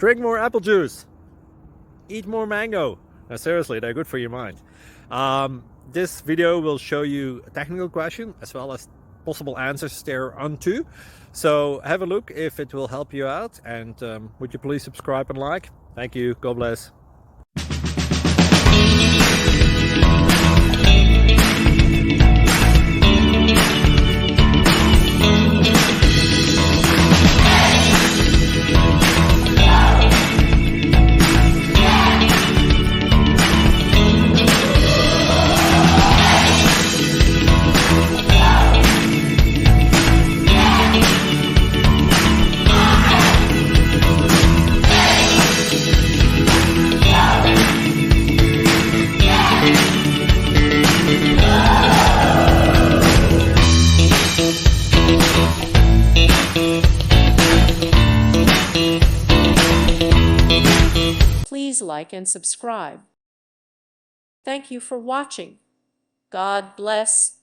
Drink more apple juice. Eat more mango. No, seriously, they're good for your mind. This video will show you a technical question as well as possible answers thereunto. So have a look if it will help you out, and would you please subscribe and like? Thank you. God bless. Please like and subscribe. Thank you for watching. God bless.